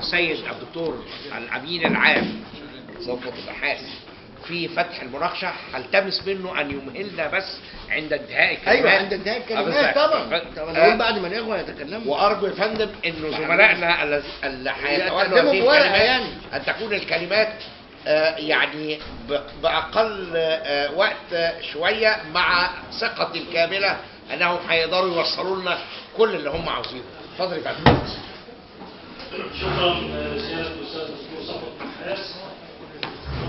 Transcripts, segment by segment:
السيد الدكتور الأمين العام ضابط الأبحاث في فتح المناقشة هلتمس منه أن يمهلنا بس عند انتهاء الكلمات. ايوه عند انتهاء الكلمات طبعا. نقول بعد ما الاخوه يتكلموا. وارجو يا فندم انه زملائنا اللي هيتولوا هذه ورقه الكلمات ان تكون الكلمات يعني باقل وقت شويه، مع ثقتي الكامله انهم هيقدروا يوصلوا لنا كل اللي هم عاوزينه. اتفضل يا فندم. شكرا سياده الاستاذ الدكتور صفوت النحاس.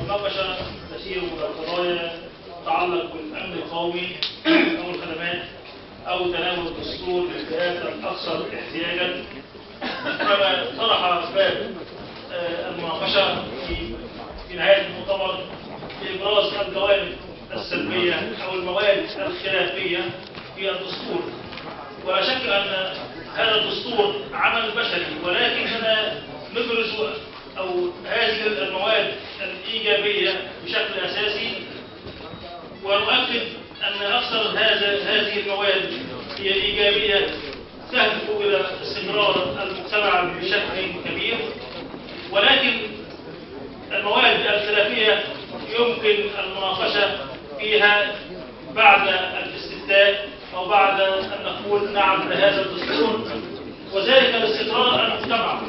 مناقشه تسير القضايا تتعلق بالامن القومي او الخدمات او تناول الدستور للفئات الاكثر احتياجا، كما طرح باب المناقشه في نهايه المؤتمر لابراز الجوانب السلبيه او المواد الخلافيه في الدستور. ولا شك ان هذا الدستور عمل بشري، ولكننا نبرز او هذه المواد الايجابيه بشكل اساسي، ونؤكد ان اكثر هذه المواد هي ايجابيه تهدف الى استقرار المجتمع بشكل كبير، ولكن المواد الخلافيه يمكن المناقشه فيها بعد الاستفتاء او بعد ان نقول نعم لهذا الدستور، وذلك لاستقرار المجتمع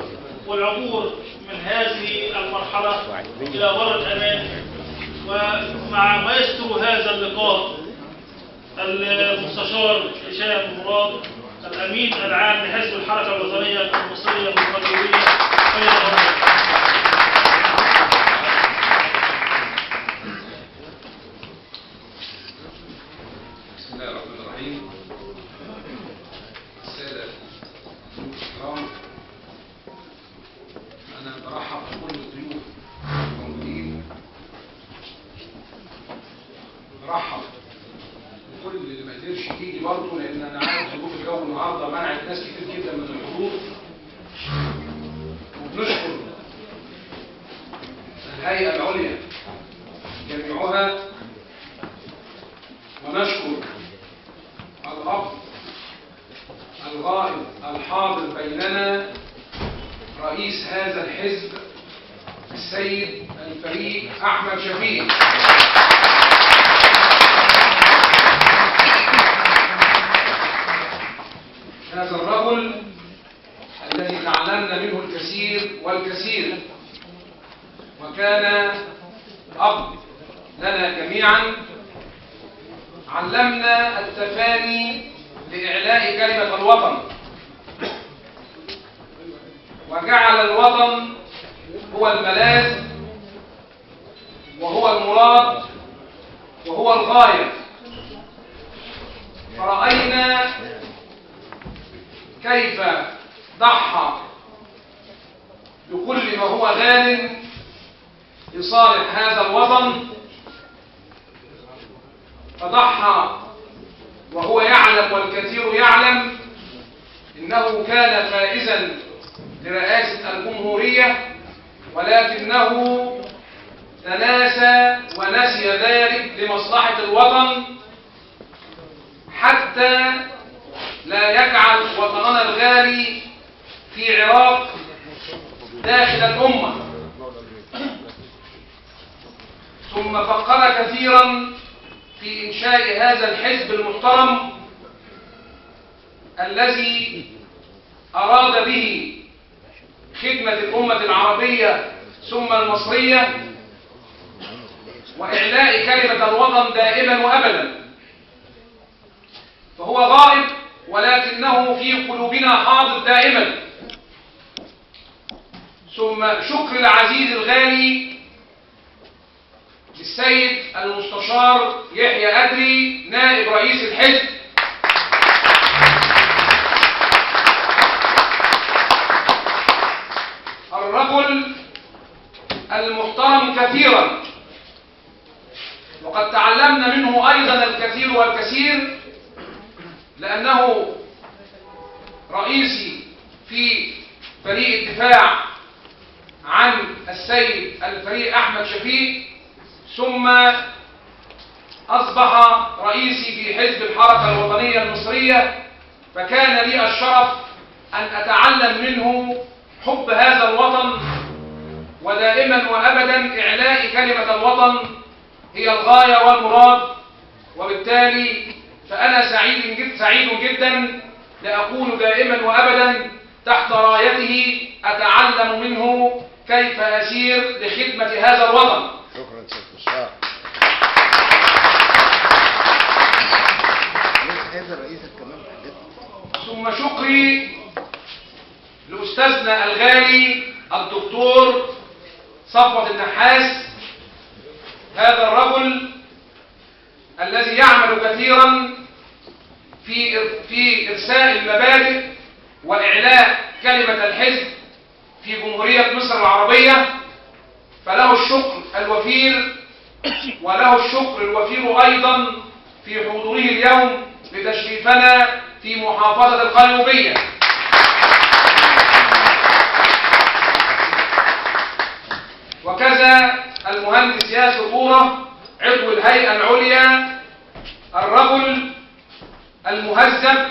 والعبور من هذه المرحله الى بر الامان. ومع مايسترو هذا اللقاء المستشار هشام مراد الامين العام لحزب الحركه الوطنيه المصريه القانونيه. بسم الله الرحمن الرحيم. السادة الكرام، أنا برحب بكل الضيوف الموجودين، برحب بكل اللي ما قدرش يجي برضه، لأن أنا عارف ظروف الجو النهارده منعت ناس كتير جدا من الحضور، وبنشكر الهيئة العليا جميعها، ونشكر الأب الغائب الحاضر بيننا رئيس هذا الحزب السيد الفريق أحمد شفيق. هذا الرجل الذي تعلمنا منه الكثير والكثير، وكان أب لنا جميعا، علمنا التفاني لإعلاء كلمة الوطن، وجعل الوطن هو الملاذ وهو المراد وهو الغاية. فرأينا كيف ضحى بكل ما هو غال لصالح هذا الوطن، فضحى وهو يعلم والكثير يعلم إنه كان فائزا لرئاسة الجمهورية، ولكنه تناسى ونسي ذلك لمصلحة الوطن، حتى لا يجعل وطننا الغالي في عراق داخل الأمة. ثم فكر كثيرا في إنشاء هذا الحزب المحترم الذي أراد به خدمة الأمة العربية ثم المصرية، وإعلاء كلمة الوطن دائما وأبدا. فهو غائب ولكنه في قلوبنا حاضر دائما. ثم شكر العزيز الغالي للسيد المستشار يحيى أدري نائب رئيس الحزب، الرجل المحترم كثيرا، وقد تعلمنا منه أيضا الكثير والكثير، لأنه رئيسي في فريق الدفاع عن السيد الفريق أحمد شفيق، ثم أصبح رئيسي في حزب الحركة الوطنية المصرية. فكان لي الشرف أن أتعلم منه حب هذا الوطن ودائما وأبدا إعلاء كلمة الوطن هي الغاية والمراد، وبالتالي فأنا سعيد جدا لأكون دائما وأبدا تحت رايته أتعلم منه كيف أسير لخدمة هذا الوطن. شكرا سيد مستشار. ثم شكري لأستاذنا الغالي الدكتور صفوت النحاس، هذا الرجل الذي يعمل كثيرا في إرساء المبادئ وإعلاء كلمة الحزب في جمهورية مصر العربية، فله الشكر الوفير، وله الشكر الوفير أيضا في حضوره اليوم لتشريفنا في محافظة القليوبية. وكذا المهندس ياسر بورة عضو الهيئة العليا، الرجل المهذب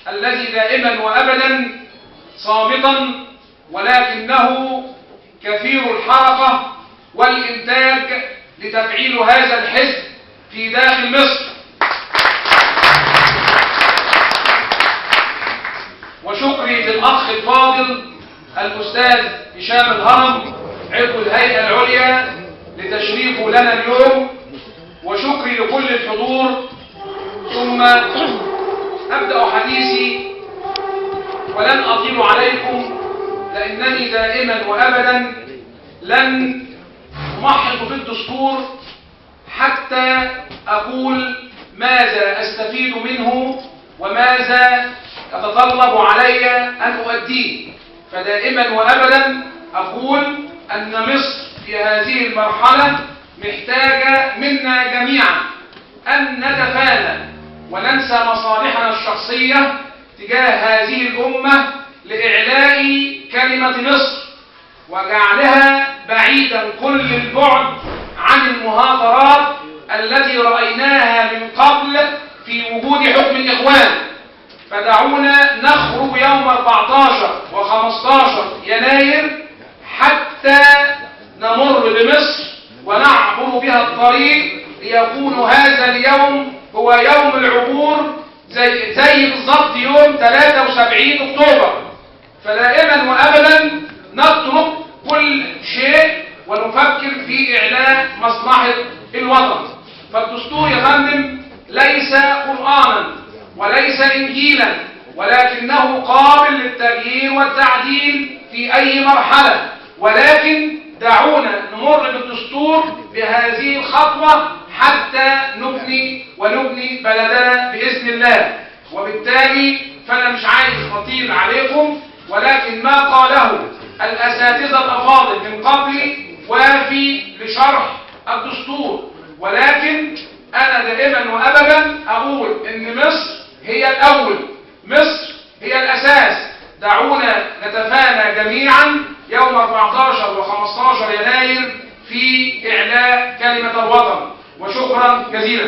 الذي دائما وأبدا صامتا ولكنه كثير الحركة والإنتاج لتفعيل هذا الحزب في داخل مصر. وشكري للأخ الفاضل الأستاذ هشام الهرم عضو الهيئة العليا لتشريفه لنا اليوم، وشكري لكل الحضور. ثم أبدأ حديثي ولن أطيل عليكم، لأنني دائما وأبدا لن أمحض في الدستور حتى أقول ماذا أستفيد منه وماذا يتطلب علي أن أؤديه. فدائما وأبدا أقول أن مصر في هذه المرحلة محتاجة منا جميعا أن نتفانى وننسى مصالحنا الشخصية تجاه هذه الأمة لإعلاء كلمة مصر وجعلها بعيدا كل البعد عن المهاترات التي رأيناها من قبل في وجود حكم الإخوان. فدعونا نخرج يوم 14 و15 يناير حتى نمر بمصر ونعبر بها الطريق، ليكون هذا اليوم هو يوم العبور زي بالظبط يوم 73 أكتوبر. فدائما وأبدا نترك كل شيء ونفكر في إعلاء مصلحة الوطن. فالدستور يا فندم ليس قرآنا وليس إنجيلا، ولكنه قابل للتغيير والتعديل في أي مرحلة. ولكن دعونا نمر بالدستور بهذه الخطوة حتى نبني بلدنا بإذن الله. وبالتالي فأنا مش عايز أطيل عليكم، ولكن ما قاله الأساتذة الأفاضل من قبلي وافي لشرح الدستور. ولكن أنا دائما وأبدا أقول إن مصر هي الأول، مصر هي الأساس. دعونا نتفانى جميعا يوم 14 و15 يناير في إعلاء كلمة الوطن. وشكرا جزيلا.